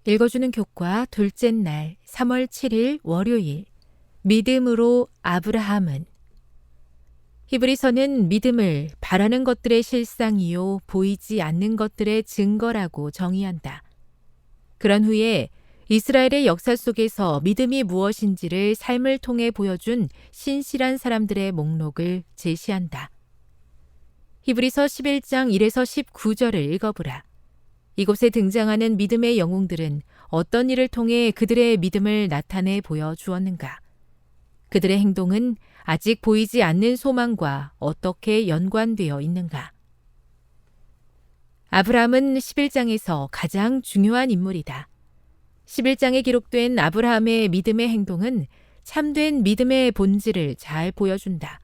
읽어주는 교과 둘째 날 3월 7일 월요일 믿음으로 아브라함은 히브리서는 믿음을 바라는 것들의 실상이요 보이지 않는 것들의 증거라고 정의한다. 그런 후에 이스라엘의 역사 속에서 믿음이 무엇인지를 삶을 통해 보여준 신실한 사람들의 목록을 제시한다. 히브리서 11장 1에서 19절을 읽어보라. 이곳에 등장하는 믿음의 영웅들은 어떤 일을 통해 그들의 믿음을 나타내 보여주었는가? 그들의 행동은 아직 보이지 않는 소망과 어떻게 연관되어 있는가? 아브라함은 11장에서 가장 중요한 인물이다. 11장에 기록된 아브라함의 믿음의 행동은 참된 믿음의 본질을 잘 보여준다.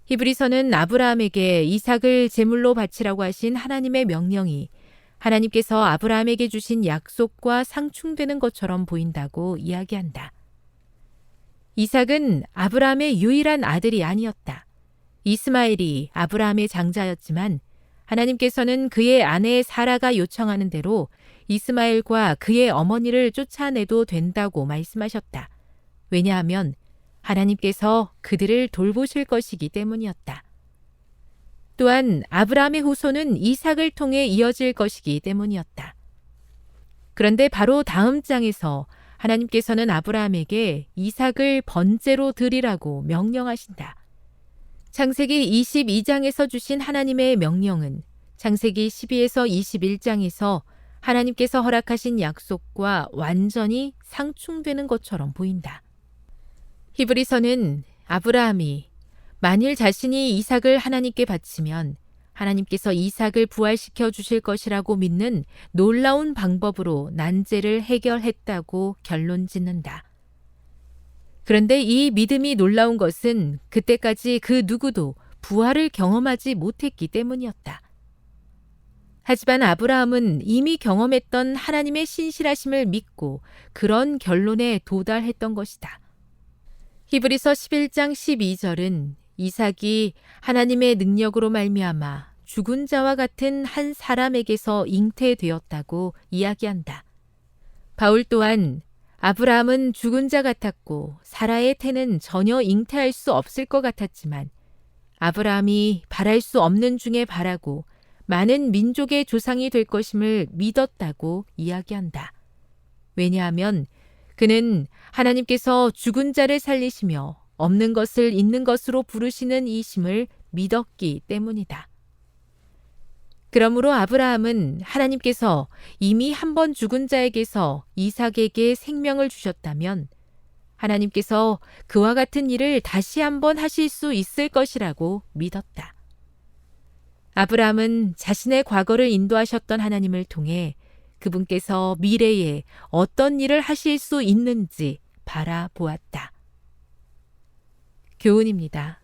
히브리서는 아브라함에게 이삭을 제물로 바치라고 하신 하나님의 명령이 하나님께서 아브라함에게 주신 약속과 상충되는 것처럼 보인다고 이야기한다. 이삭은 아브라함의 유일한 아들이 아니었다. 이스마엘이 아브라함의 장자였지만 하나님께서는 그의 아내 사라가 요청하는 대로 이스마엘과 그의 어머니를 쫓아내도 된다고 말씀하셨다. 왜냐하면 하나님께서 그들을 돌보실 것이기 때문이었다. 또한 아브라함의 후손은 이삭을 통해 이어질 것이기 때문이었다. 그런데 바로 다음 장에서 하나님께서는 아브라함에게 이삭을 번제로 드리라고 명령하신다. 창세기 22장에서 주신 하나님의 명령은 창세기 12에서 21장에서 하나님께서 허락하신 약속과 완전히 상충되는 것처럼 보인다. 히브리서는 아브라함이 만일 자신이 이삭을 하나님께 바치면 하나님께서 이삭을 부활시켜 주실 것이라고 믿는 놀라운 방법으로 난제를 해결했다고 결론 짓는다. 그런데 이 믿음이 놀라운 것은 그때까지 그 누구도 부활을 경험하지 못했기 때문이었다. 하지만 아브라함은 이미 경험했던 하나님의 신실하심을 믿고 그런 결론에 도달했던 것이다. 히브리서 11장 12절은 이삭이 하나님의 능력으로 말미암아 죽은 자와 같은 한 사람에게서 잉태되었다고 이야기한다. 바울 또한 아브라함은 죽은 자 같았고 사라의 태는 전혀 잉태할 수 없을 것 같았지만 아브라함이 바랄 수 없는 중에 바라고 많은 민족의 조상이 될 것임을 믿었다고 이야기한다. 왜냐하면 그는 하나님께서 죽은 자를 살리시며 없는 것을 있는 것으로 부르시는 이심을 믿었기 때문이다. 그러므로 아브라함은 하나님께서 이미 한 번 죽은 자에게서 이삭에게 생명을 주셨다면 하나님께서 그와 같은 일을 다시 한번 하실 수 있을 것이라고 믿었다. 아브라함은 자신의 과거를 인도하셨던 하나님을 통해 그분께서 미래에 어떤 일을 하실 수 있는지 바라보았다. 교훈입니다.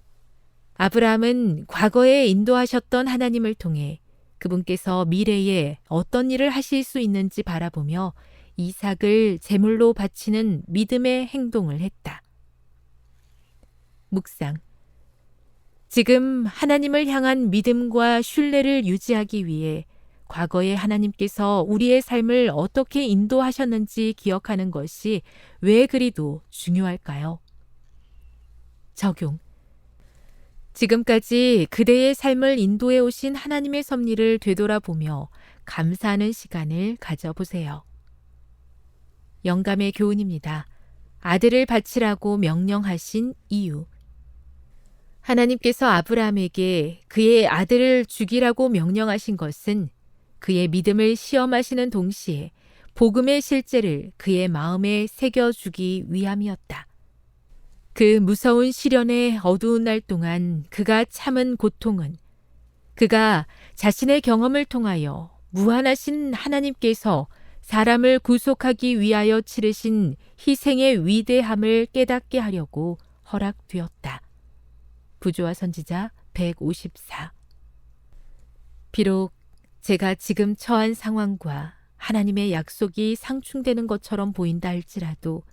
아브라함은 과거에 인도하셨던 하나님을 통해 그분께서 미래에 어떤 일을 하실 수 있는지 바라보며 이삭을 제물로 바치는 믿음의 행동을 했다. 묵상. 지금 하나님을 향한 믿음과 신뢰를 유지하기 위해 과거에 하나님께서 우리의 삶을 어떻게 인도하셨는지 기억하는 것이 왜 그리도 중요할까요? 적용. 지금까지 그대의 삶을 인도해 오신 하나님의 섭리를 되돌아보며 감사하는 시간을 가져보세요. 영감의 교훈입니다. 아들을 바치라고 명령하신 이유. 하나님께서 아브라함에게 그의 아들을 죽이라고 명령하신 것은 그의 믿음을 시험하시는 동시에 복음의 실제를 그의 마음에 새겨주기 위함이었다. 그 무서운 시련의 어두운 날 동안 그가 참은 고통은 그가 자신의 경험을 통하여 무한하신 하나님께서 사람을 구속하기 위하여 치르신 희생의 위대함을 깨닫게 하려고 허락되었다. 부조와 선지자 154. 비록 제가 지금 처한 상황과 하나님의 약속이 상충되는 것처럼 보인다 할지라도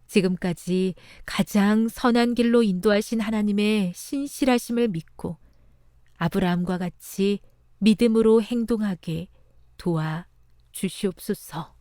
지금까지 가장 선한 길로 인도하신 하나님의 신실하심을 믿고 아브라함과 같이 믿음으로 행동하게 도와 주시옵소서.